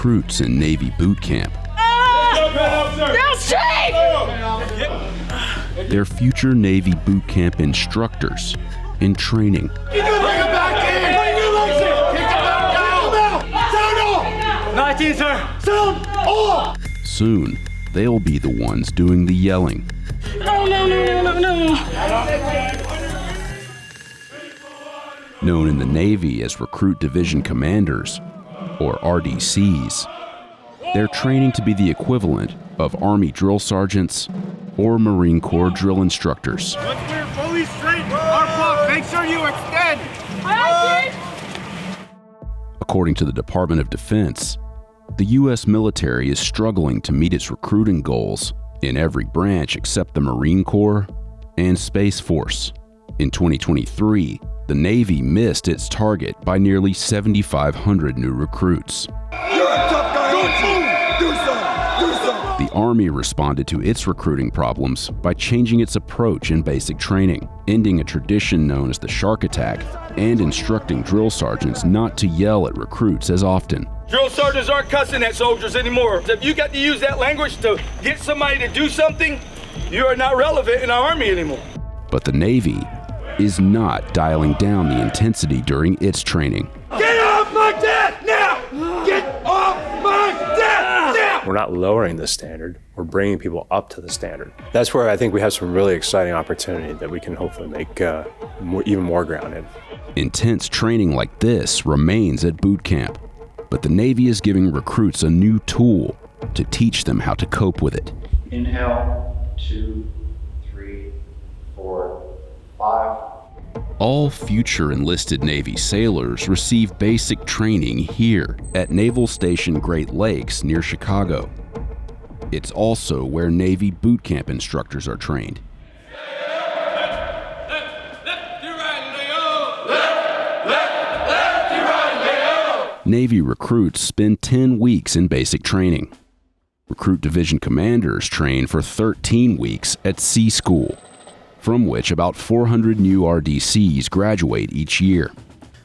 recruits in Navy boot camp. They're future Navy boot camp instructors in training. Soon, they'll be the ones doing the yelling. No. Known in the Navy as Recruit Division Commanders, or RDCs. They're training to be the equivalent of Army drill sergeants or Marine Corps drill instructors. Once we're fully straight, make sure you extend. According to the Department of Defense, the U.S. military is struggling to meet its recruiting goals in every branch except the Marine Corps and Space Force. In 2023, the Navy missed its target by nearly 7,500 new recruits. You're a tough guy. Do something. The Army responded to its recruiting problems by changing its approach in basic training, ending a tradition known as the shark attack, and instructing drill sergeants not to yell at recruits as often. Drill sergeants aren't cussing at soldiers anymore. If you got to use that language to get somebody to do something, you are not relevant in our Army anymore. But the Navy is not dialing down the intensity during its training. Get off my desk now! Get off my desk now! We're not lowering the standard, we're bringing people up to the standard. That's where I think we have some really exciting opportunity that we can hopefully make even more ground in. Intense training like this remains at boot camp, but the Navy is giving recruits a new tool to teach them how to cope with it. Inhale, 2, 3, 4, 5. All future enlisted Navy sailors receive basic training here at Naval Station Great Lakes near Chicago. It's also where Navy boot camp instructors are trained. Navy recruits spend 10 weeks in basic training. Recruit Division commanders train for 13 weeks at C School, from which about 400 new RDCs graduate each year.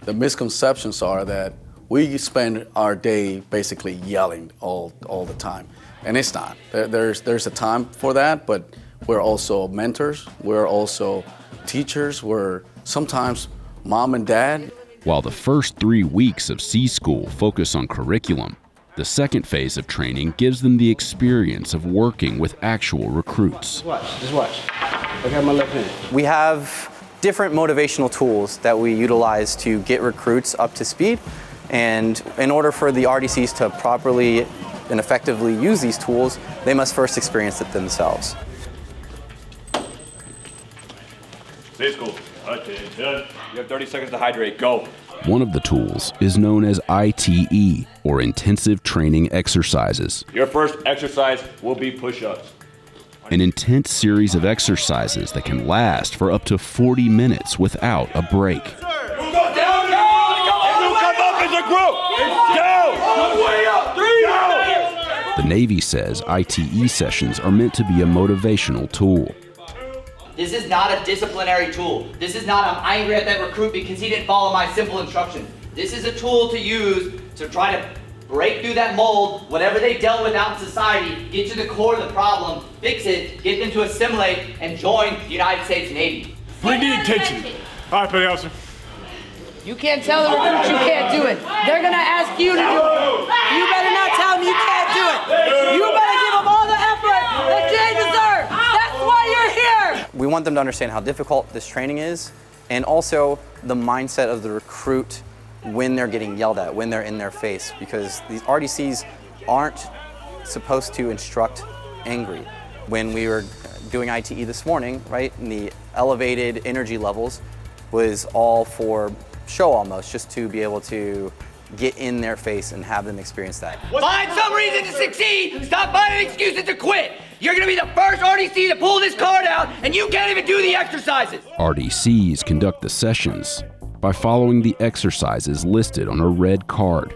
The misconceptions are that we spend our day basically yelling all the time, and it's not. There's a time for that, but we're also mentors, we're also teachers, we're sometimes mom and dad. While the first 3 weeks of C School focus on curriculum, the second phase of training gives them the experience of working with actual recruits. Just watch. I got my left hand. We have different motivational tools that we utilize to get recruits up to speed. And in order for the RDCs to properly and effectively use these tools, they must first experience it themselves. C School. Attention. You have 30 seconds to hydrate. Go. One of the tools is known as ITE, or Intensive Training Exercises. Your first exercise will be push-ups. An intense series of exercises that can last for up to 40 minutes without a break. Come up as a group! Go! Way up! 3! The Navy says ITE sessions are meant to be a motivational tool. This is not a disciplinary tool. This is not, I'm angry at that recruit because he didn't follow my simple instructions. This is a tool to use to try to break through that mold, whatever they dealt with out in society, get to the core of the problem, fix it, get them to assimilate, and join the United States Navy. Bring the attention. All right, petty officer. You can't tell the recruits you can't do it. They're gonna ask you to do it. You better not tell them you can't do it. You better give them all the effort that they deserve. That's why you're here. We want them to understand how difficult this training is, and also the mindset of the recruit when they're getting yelled at, when they're in their face, because these RDCs aren't supposed to instruct angry. When we were doing ITE this morning, right, and the elevated energy levels was all for show almost, just to be able to get in their face and have them experience that. Find some reason to succeed. Stop finding excuses to quit. You're gonna be the first RDC to pull this card out, and you can't even do the exercises. RDCs conduct the sessions by following the exercises listed on a red card.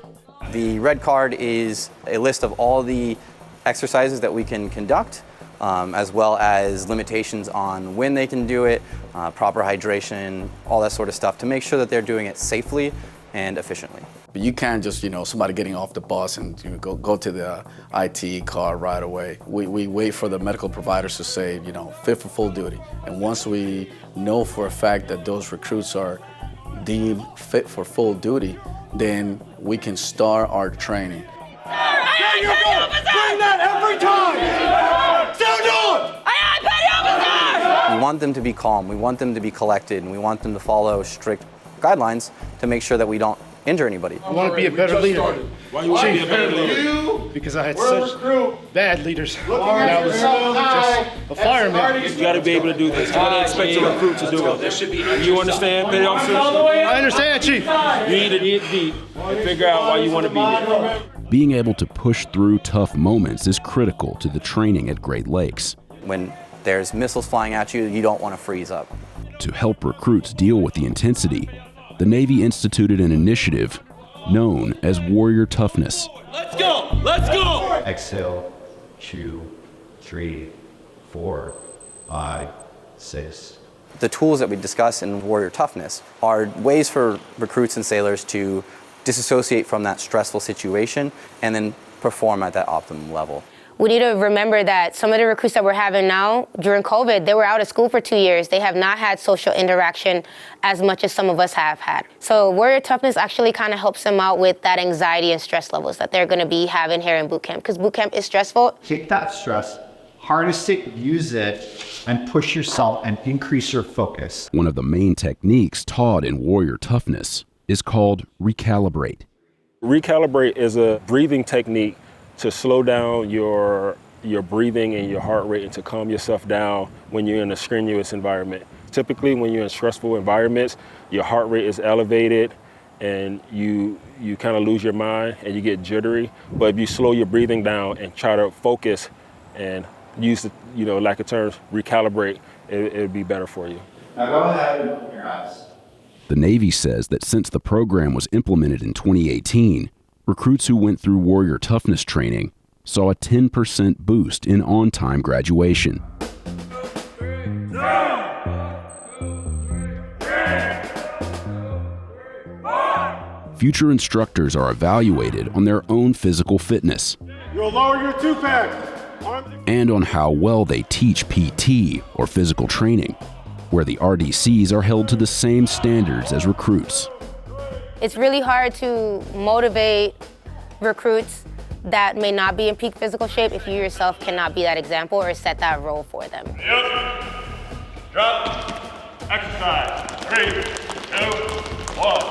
The red card is a list of all the exercises that we can conduct, as well as limitations on when they can do it, proper hydration, all that sort of stuff, to make sure that they're doing it safely and efficiently. But you can't just, somebody getting off the bus and go to the IT car right away. We wait for the medical providers to say, fit for full duty. And once we know for a fact that those recruits are deemed fit for full duty, then we can start our training. There you go! Bring that every time! Sound on! We want them to be calm, we want them to be collected, and we want them to follow strict guidelines to make sure that we don't injure anybody. I want to be a better leader. Why you want to be a better leader? Because I had such bad leaders. And I was just a fireman. You got to be able to do this. You got to expect your recruit to do it. You understand, petty officers? I understand, Chief. You need to dig deep and figure out why you want to be here. Being able to push through tough moments is critical to the training at Great Lakes. When there's missiles flying at you, you don't want to freeze up. To help recruits deal with the intensity, the Navy instituted an initiative known as Warrior Toughness. Let's go! Let's go! Exhale, 2, 3, 4, 5, 6. The tools that we discuss in Warrior Toughness are ways for recruits and sailors to disassociate from that stressful situation and then perform at that optimum level. We need to remember that some of the recruits that we're having now, during COVID, they were out of school for 2 years. They have not had social interaction as much as some of us have had. So Warrior Toughness actually kind of helps them out with that anxiety and stress levels that they're going to be having here in boot camp, because boot camp is stressful. Take that stress, harness it, use it, and push yourself and increase your focus. One of the main techniques taught in Warrior Toughness is called recalibrate. Recalibrate is a breathing technique to slow down your breathing and your heart rate and to calm yourself down when you're in a strenuous environment. Typically, when you're in stressful environments, your heart rate is elevated and you kind of lose your mind and you get jittery. But if you slow your breathing down and try to focus and use the, lack of terms, recalibrate, it'd be better for you. Now go ahead and open your eyes. The Navy says that since the program was implemented in 2018, recruits who went through Warrior Toughness training saw a 10% boost in on-time graduation. Future instructors are evaluated on their own physical fitness. You'll lower your two-pack. And on how well they teach PT, or physical training, where the RDCs are held to the same standards as recruits. It's really hard to motivate recruits that may not be in peak physical shape if you yourself cannot be that example or set that role for them. Yep. Drop. Exercise. 3, 2, 1.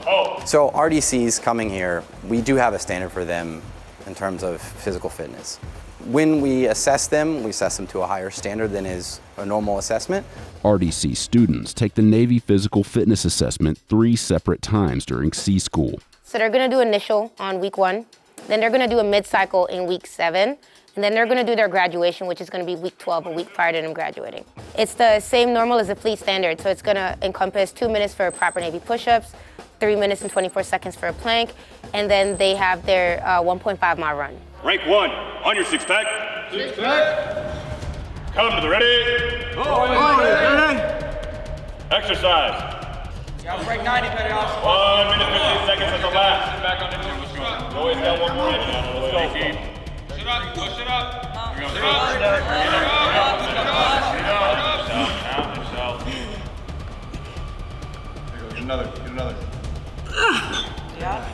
Hold. So RDCs coming here, we do have a standard for them in terms of physical fitness. When we assess them to a higher standard than is a normal assessment. RDC students take the Navy Physical Fitness Assessment 3 separate times during C School. So they're going to do initial on week 1, then they're going to do a mid-cycle in week 7, and then they're going to do their graduation, which is going to be week 12, a week prior to them graduating. It's the same normal as the fleet standard, so it's going to encompass 2 minutes for proper Navy push-ups, 3 minutes and 24 seconds for a plank, and then they have their 1.5-mile run. Rank 1, on your 6-pack. 6-pack. Come to the ready. Ready. Exercise. Rank 90, petty officer. 1 minute, 15 seconds at the last. Back on the field. Let's go. Always got one more ready. Let's go. Sit up. Push it up. Sit up. Get another. Yeah.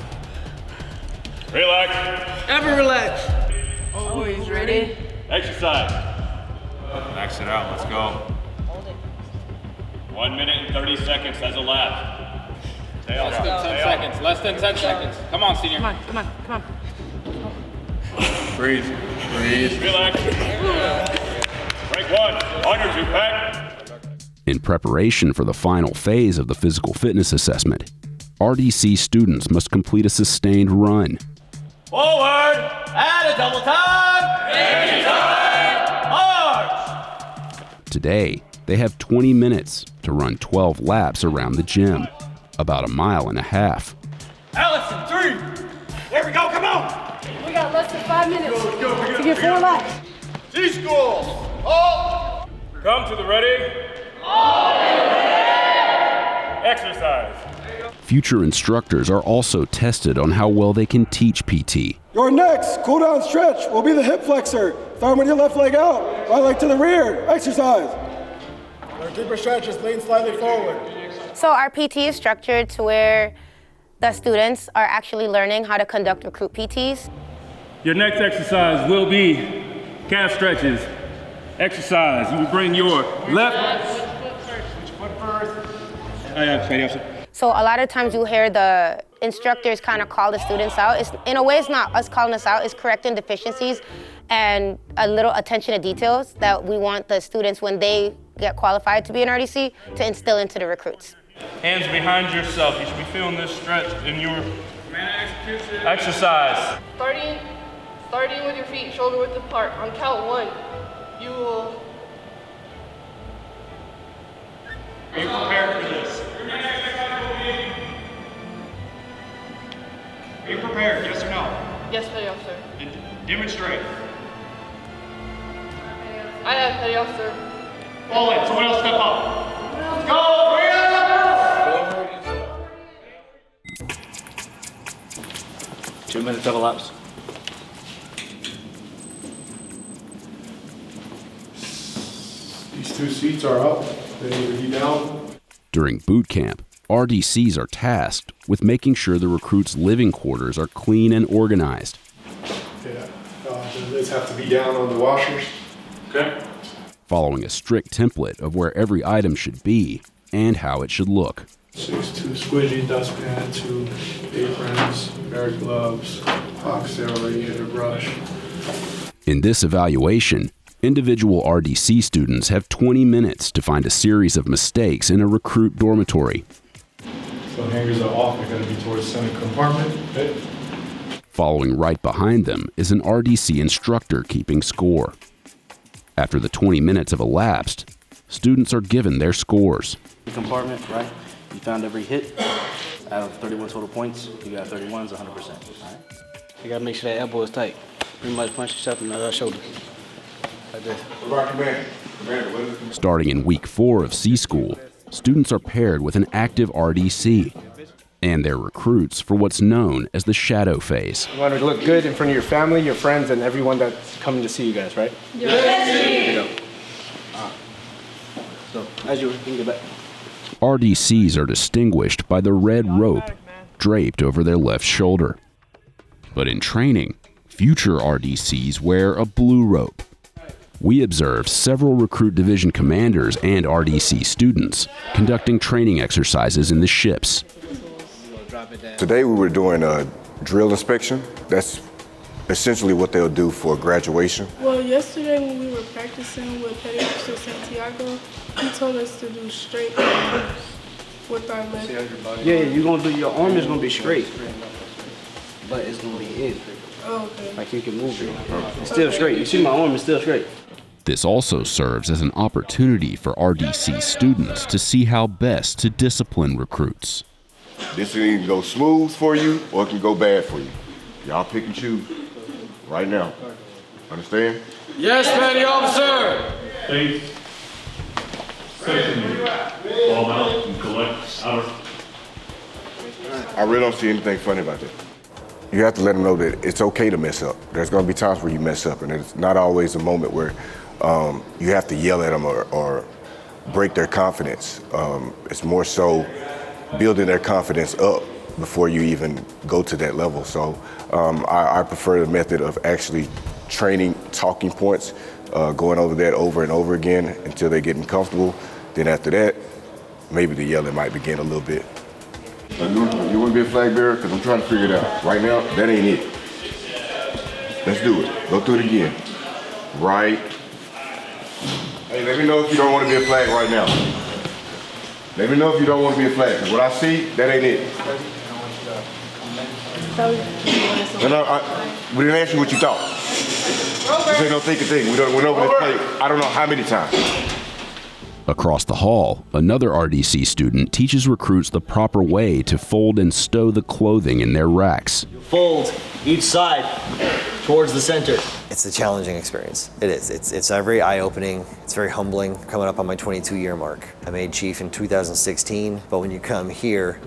Relax. Ever relax. Always ready. Exercise. Max it out. Let's go. 1 minute and 30 seconds as a lap. Less than 10 seconds. Less than 10 seconds. Come on, senior. Come on. Breathe. Relax. Rank 1, on your 2-pack. In preparation for the final phase of the physical fitness assessment, RDC students must complete a sustained run. Forward, add a double time, Navy time, march. Today, they have 20 minutes to run 12 laps around the gym, about 1.5 miles. Allison, 3. There we go, come on. We got less than 5 minutes to get 4 laps. C School. Hold. Come to the ready. Exercise. Future instructors are also tested on how well they can teach PT. Your next cool down stretch will be the hip flexor. Start with your left leg out, right leg to the rear. Exercise. Our deeper stretches, lean slightly forward. So our PT is structured to where the students are actually learning how to conduct recruit PTs. Your next exercise will be calf stretches. Exercise. You will bring your left. Which foot first? So a lot of times you hear the instructors kind of call the students out. In a way, it's not us calling us out, it's correcting deficiencies and a little attention to details that we want the students, when they get qualified to be an RDC, to instill into the recruits. Hands behind yourself. You should be feeling this stretch in your exercise. Starting with your feet shoulder width apart. On count 1, you will. Are you prepared for this? Are you prepared? Yes or no? Yes, petty officer. Demonstrate. I have, petty officer. Fall in. Someone else step up. Go! Bring it up! 2 minutes double laps. These 2 seats are up. They need to be down. During boot camp, RDCs are tasked with making sure the recruits' living quarters are clean and organized. Yeah, the lids have to be down on the washers. Okay. Following a strict template of where every item should be and how it should look. 2 squidgy dustpan, 2 aprons, pair of gloves, oxtail radiator brush. In this evaluation, individual RDC students have 20 minutes to find a series of mistakes in a recruit dormitory. So hangers are off, they're going to be towards the center compartment. Okay. Following right behind them is an RDC instructor keeping score. After the 20 minutes have elapsed, students are given their scores. Compartment, right? You found every hit. Out of 31 total points, you got 31s, 100%. All right? You gotta make sure that elbow is tight. Pretty much punch yourself in the shoulder. Like this. Starting in week 4 of C School, students are paired with an active RDC and their recruits for what's known as the shadow phase. You want to look good in front of your family, your friends, and everyone that's coming to see you guys, right? Yes. So, as you can get back. RDCs are distinguished by the red rope draped over their left shoulder. But in training, future RDCs wear a blue rope. We observed several recruit division commanders and RDC students conducting training exercises in the ships. Today we were doing a drill inspection. That's essentially what they'll do for graduation. Well, yesterday when we were practicing with Petty Officer Santiago, he told us to do straight arms with our left. Yeah, you're gonna do, your arm is gonna be straight, but it's gonna be in. Oh, okay. Like you can move it. It's still straight. You see my arm is still straight. This also serves as an opportunity for RDC students to see how best to discipline recruits. This can either go smooth for you or it can go bad for you. Y'all pick and choose right now. Understand? Yes, petty officer! Please. Fall out and collect outer. I really don't see anything funny about that. You have to let them know that it's okay to mess up. There's going to be times where you mess up, and it's not always a moment where you have to yell at them or break their confidence. It's more so building their confidence up before you even go to that level. So I prefer the method of actually training talking points, going over that over and over again until they're getting comfortable. Then after that, maybe the yelling might begin a little bit. You want to be a flag bearer? Because I'm trying to figure it out. Right now, that ain't it. Let's do it. Go through it again. Right. Hey, let me know if you don't want to be a flag right now. Let me know if you don't want to be a flag. Because what I see, that ain't it. We didn't ask you what you thought. This ain't no thinking thing. We went over this play I don't know how many times. Across the hall, another RDC student teaches recruits the proper way to fold and stow the clothing in their racks. Fold each side towards the center. It's a challenging experience. It is. It's very eye-opening. It's very humbling. Coming up on my 22-year mark. I made chief in 2016, but when you come here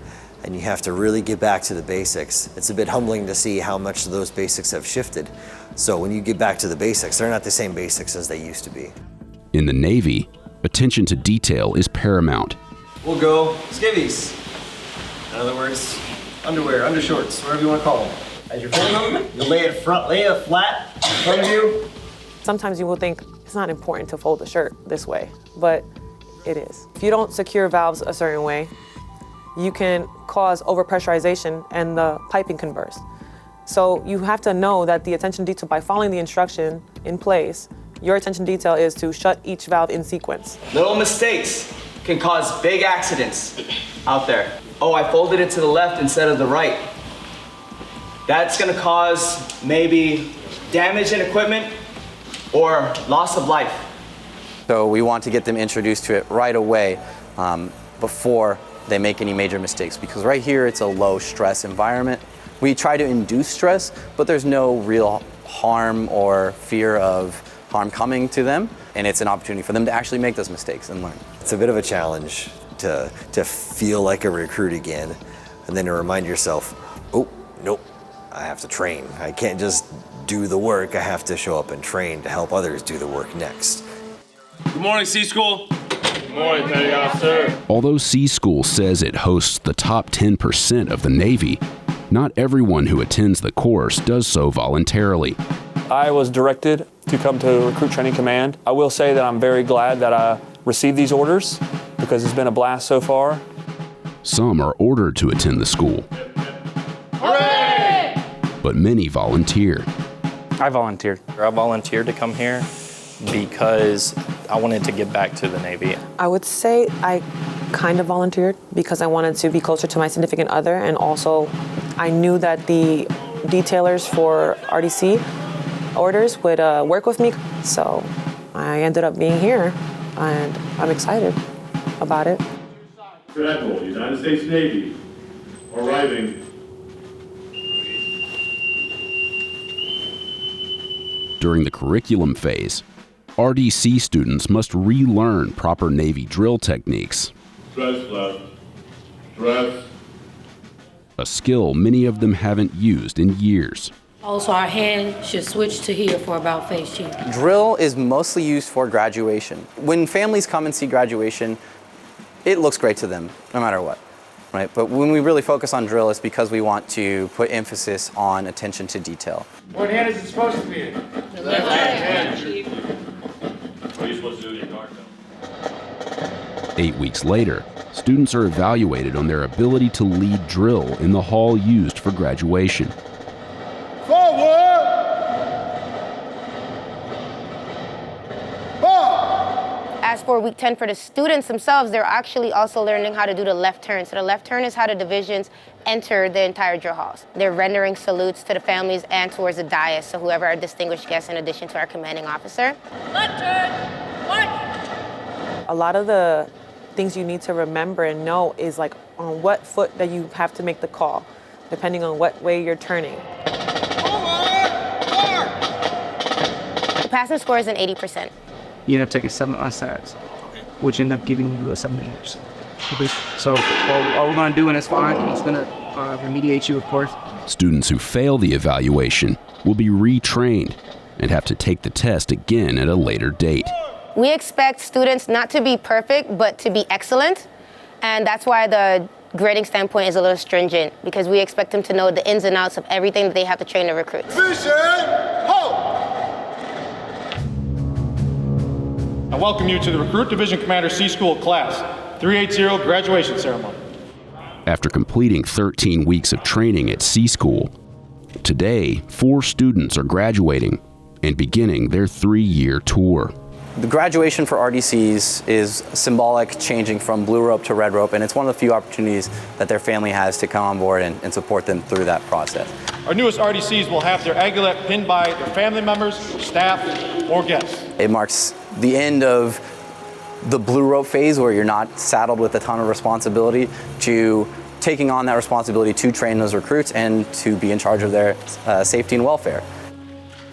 and you have to really get back to the basics. It's a bit humbling to see how much those basics have shifted. So when you get back to the basics, they're not the same basics as they used to be. In the Navy, attention to detail is paramount. We'll go skivvies. In other words, underwear, undershorts, whatever you want to call them. As you're folding them, you lay it flat in front of you. Sometimes you will think it's not important to fold the shirt this way, but it is. If you don't secure valves a certain way, you can cause overpressurization and the piping can burst. So you have to know that the attention detail, by following the instruction in place, your attention detail is to shut each valve in sequence. Little mistakes can cause big accidents out there. Oh, I folded it to the left instead of the right. That's gonna cause maybe damage in equipment or loss of life. So we want to get them introduced to it right away before they make any major mistakes, because right here it's a low stress environment. We try to induce stress, but there's no real harm or fear of harm coming to them, and it's an opportunity for them to actually make those mistakes and learn. It's a bit of a challenge to feel like a recruit again, and then to remind yourself, oh, nope, I have to train. I can't just do the work, I have to show up and train to help others do the work next. Good morning, C School. Good morning, Petty Officer. Although C School says it hosts the top 10% of the Navy, not everyone who attends the course does so voluntarily. I was directed to come to Recruit Training Command. I will say that I'm very glad that I received these orders because it's been a blast so far. Some are ordered to attend the school. Hooray! But many volunteer. I volunteered. I volunteered to come here because I wanted to give back to the Navy. I would say I kind of volunteered because I wanted to be closer to my significant other, and also I knew that the detailers for RDC orders would work with me. So I ended up being here, and I'm excited about it. Admiral, United States Navy, arriving. During the curriculum phase, RDC students must relearn proper Navy drill techniques. Dress left. Dress. A skill many of them haven't used in years. Also, our hand should switch to here for about face change. Drill is mostly used for graduation. When families come and see graduation, it looks great to them, no matter what, right? But when we really focus on drill, it's because we want to put emphasis on attention to detail. What hand is it supposed to be in? The left hand. What are you supposed to do with your guard belt? 8 weeks later, students are evaluated on their ability to lead drill in the hall used for graduation. Forward! As for week 10 for the students themselves, they're actually also learning how to do the left turn. So the left turn is how the divisions enter the entire drill halls. They're rendering salutes to the families and towards the dais, so whoever our distinguished guests in addition to our commanding officer. Left turn, march! A lot of the things you need to remember and know is like on what foot that you have to make the call, depending on what way you're turning. The passing score is an 80%. You end up taking 7 sides, which end up giving you a 7 years. So all we're going to do, and it's fine, it's going to remediate you, of course. Students who fail the evaluation will be retrained and have to take the test again at a later date. We expect students not to be perfect, but to be excellent. And that's why the grading standpoint is a little stringent, because we expect them to know the ins and outs of everything that they have to train the recruits. Vision, hope! I welcome you to the Recruit Division Commander C School Class 380 graduation ceremony. After completing 13 weeks of training at C School, today 4 students are graduating and beginning their 3-year tour. The graduation for RDCs is symbolic, changing from blue rope to red rope, and it's one of the few opportunities that their family has to come on board and support them through that process. Our newest RDCs will have their aiguillette pinned by their family members, staff, or guests. It marks the end of the blue rope phase, where you're not saddled with a ton of responsibility, to taking on that responsibility to train those recruits and to be in charge of their safety and welfare.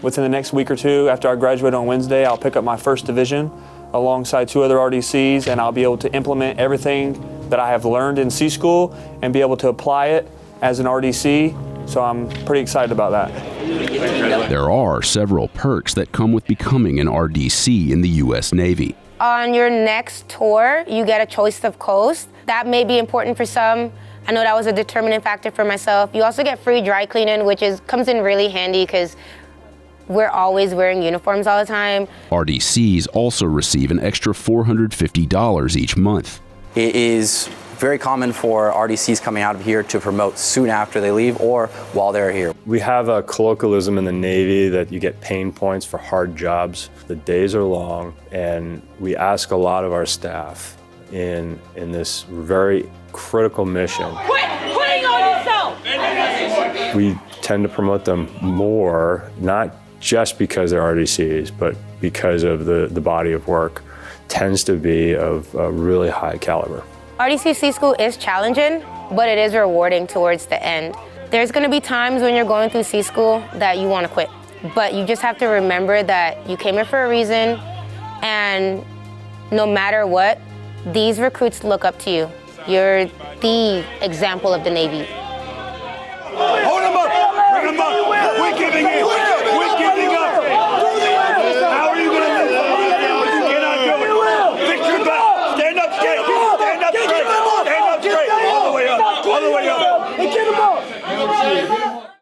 Within the next week or two, after I graduate on Wednesday, I'll pick up my first division alongside 2 other RDCs, and I'll be able to implement everything that I have learned in C School and be able to apply it as an RDC. So I'm pretty excited about that. There are several perks that come with becoming an RDC in the U.S. Navy. On your next tour, you get a choice of coast. That may be important for some. I know that was a determining factor for myself. You also get free dry cleaning, which comes in really handy because we're always wearing uniforms all the time. RDCs also receive an extra $450 each month. It is very common for RDCs coming out of here to promote soon after they leave or while they're here. We have a colloquialism in the Navy that you get pain points for hard jobs. The days are long, and we ask a lot of our staff in this very critical mission. Quit putting on yourself! We tend to promote them more, not just because they're RDCs, but because of the body of work tends to be of a really high caliber. RDC C School is challenging, but it is rewarding towards the end. There's going to be times when you're going through C School that you want to quit, but you just have to remember that you came here for a reason, and no matter what, these recruits look up to you. You're the example of the Navy. Hold them up! Bring them up! We're giving it!